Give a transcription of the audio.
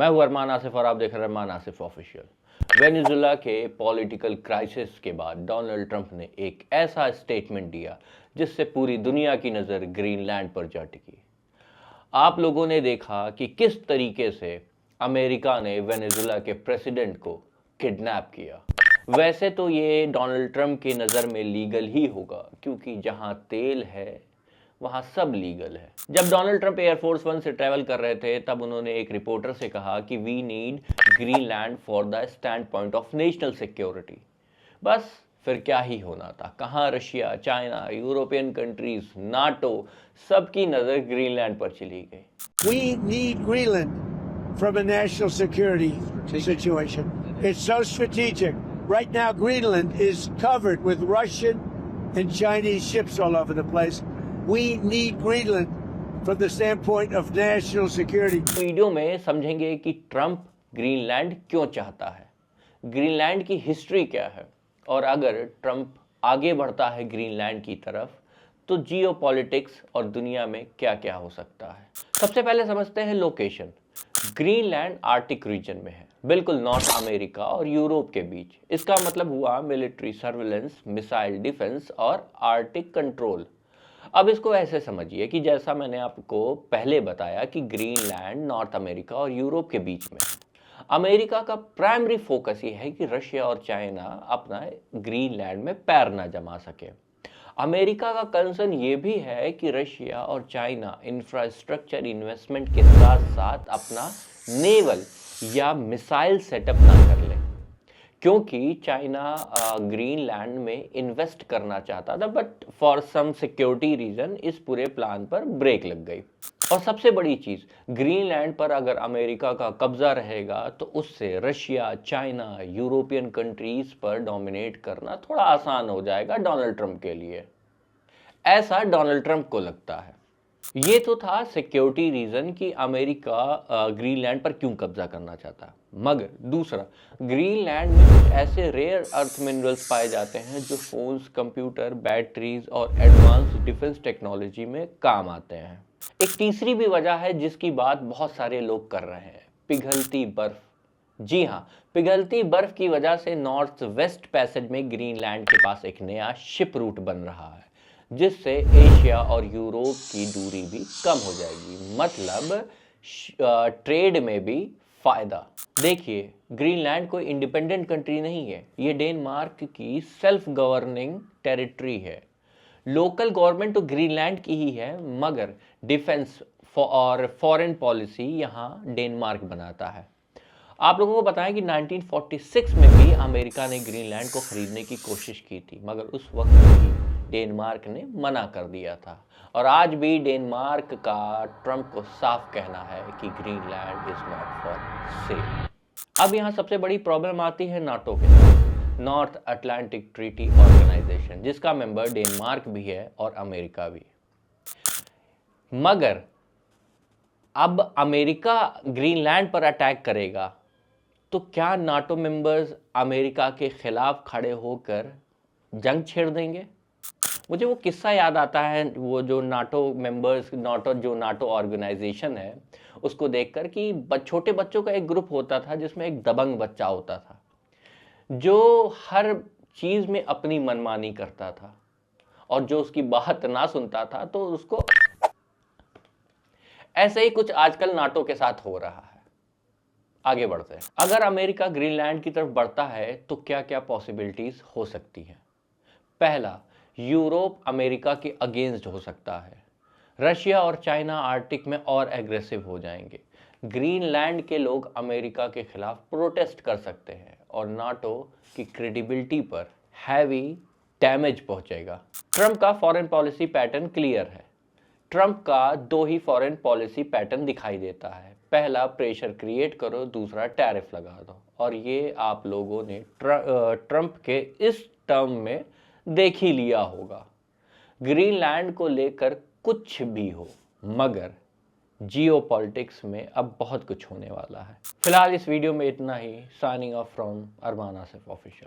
मैं हूं अरमान आसिफ और आप देख रहे हैं अरमान आसिफ ऑफिशियल। वेनेजुला के पॉलिटिकल क्राइसिस के बाद डोनाल्ड ट्रंप ने एक ऐसा स्टेटमेंट दिया जिससे पूरी दुनिया की नज़र ग्रीनलैंड पर जा टिकी। आप लोगों ने देखा कि किस तरीके से अमेरिका ने वेनेजुला के प्रेसिडेंट को किडनैप किया। वैसे तो ये डोनाल्ड ट्रंप की नज़र में लीगल ही होगा, क्योंकि जहां तेल है वहां सब लीगल है। जब डोनाल्ड ट्रंप एयरफोर्स वन से ट्रैवल कर रहे थे तब उन्होंने एक रिपोर्टर से कहा कि we need Greenland for the standpoint of national security. बस फिर क्या ही होना था। कहाँ Russia, China, European countries, NATO, सबकी नजर ग्रीनलैंड पर चली गई। We need Greenland from a national security situation. It's so strategic. Right now, Greenland is covered with Russian and Chinese ships all over the place. We need Greenland from the standpoint of national security. Video में समझेंगे कि Trump Greenland क्यों चाहता है, Greenland की history क्या है, और अगर ट्रंप आगे बढ़ता है ग्रीनलैंड की तरफ तो जियोपॉलिटिक्स और दुनिया में क्या क्या हो सकता है। सबसे पहले समझते हैं लोकेशन। ग्रीनलैंड आर्कटिक रीजन में है, बिल्कुल नॉर्थ अमेरिका और यूरोप के बीच। इसका मतलब हुआ मिलिट्री सर्विलेंस, मिसाइल डिफेंस और आर्कटिक कंट्रोल। अब इसको ऐसे समझिए कि जैसा मैंने आपको पहले बताया कि ग्रीनलैंड नॉर्थ अमेरिका और यूरोप के बीच में है। अमेरिका का प्राइमरी फोकस ये है कि रशिया और चाइना अपना ग्रीनलैंड में पैर ना जमा सके। अमेरिका का कंसर्न ये भी है कि रशिया और चाइना इंफ्रास्ट्रक्चर इन्वेस्टमेंट के साथ साथ अपना नेवल या मिसाइल सेटअप ना कर ले, क्योंकि चाइना ग्रीनलैंड में इन्वेस्ट करना चाहता था, but for some security reason इस पूरे प्लान पर ब्रेक लग गई। और सबसे बड़ी चीज, ग्रीनलैंड पर अगर अमेरिका का कब्जा रहेगा तो उससे रशिया, चाइना, यूरोपियन कंट्रीज पर डोमिनेट करना थोड़ा आसान हो जाएगा डोनाल्ड ट्रंप के लिए, ऐसा डोनाल्ड ट्रंप को लगता है। ये तो था सिक्योरिटी रीजन कि अमेरिका ग्रीनलैंड पर क्यों कब्जा करना चाहता है। मगर दूसरा, ग्रीनलैंड में कुछ ऐसे रेयर अर्थ मिनरल्स पाए जाते हैं जो फोन्स, कंप्यूटर, बैटरीज और एडवांस डिफेंस टेक्नोलॉजी में काम आते हैं। एक तीसरी भी वजह है जिसकी बात बहुत सारे लोग कर रहे हैं, पिघलती बर्फ। जी हाँ, पिघलती बर्फ की वजह से नॉर्थ वेस्ट पैसेज में ग्रीनलैंड के पास एक नया शिप रूट बन रहा है, जिससे एशिया और यूरोप की दूरी भी कम हो जाएगी, मतलब ट्रेड में भी फायदा। देखिए, ग्रीनलैंड कोई इंडिपेंडेंट कंट्री नहीं है, ये डेनमार्क की सेल्फ गवर्निंग टेरिटरी है। लोकल गवर्नमेंट तो ग्रीनलैंड की ही है, मगर डिफेंस और फॉरेन पॉलिसी यहाँ डेनमार्क बनाता है। आप लोगों को बताएं कि 1946 में भी अमेरिका ने ग्रीनलैंड को खरीदने की कोशिश की थी, मगर उस वक्त भी डेनमार्क ने मना कर दिया था। और आज भी डेनमार्क का ट्रंप को साफ कहना है कि Greenland is not for sale. अब यहाँ सबसे बड़ी प्रॉब्लम आती है नाटो के साथ, नॉर्थ अटलांटिक ट्रीटी ऑर्गेनाइजेशन, जिसका मेंबर डेनमार्क भी है और अमेरिका भी। मगर अब अमेरिका ग्रीनलैंड पर अटैक करेगा तो क्या नाटो मेंबर्स अमेरिका के खिलाफ खड़े होकर जंग छेड़ देंगे? मुझे वो किस्सा याद आता है, वो जो नाटो मेंबर्स, नाटो ऑर्गेनाइजेशन है, उसको देखकर कि छोटे बच्चों का एक ग्रुप होता था जिसमें एक दबंग बच्चा होता था जो हर चीज में अपनी मनमानी करता था, और जो उसकी बात ना सुनता था तो उसको। ऐसे ही कुछ आजकल नाटो के साथ हो रहा है। आगे बढ़ते हैं। अगर अमेरिका ग्रीनलैंड की तरफ बढ़ता है तो क्या क्या पॉसिबिलिटीज हो सकती हैं। पहला, यूरोप अमेरिका के अगेंस्ट हो सकता है। रशिया और चाइना आर्कटिक में और एग्रेसिव हो जाएंगे। ग्रीनलैंड के लोग अमेरिका के खिलाफ प्रोटेस्ट कर सकते हैं और नाटो की क्रेडिबिलिटी पर हैवी डैमेज पहुंचेगा। ट्रंप का फॉरेन पॉलिसी पैटर्न क्लियर है। ट्रंप का दो ही फॉरेन पॉलिसी पैटर्न दिखाई देता है। पहला, प्रेशर क्रिएट करो, दूसरा टैरिफ लगा दो। और ये आप लोगों ने ट्रंप के इस टर्म में देख ही लिया होगा। ग्रीनलैंड को लेकर कुछ भी हो, मगर जियोपॉलिटिक्स में अब बहुत कुछ होने वाला है। फिलहाल इस वीडियो में इतना ही। Signing off from Arman Asif official.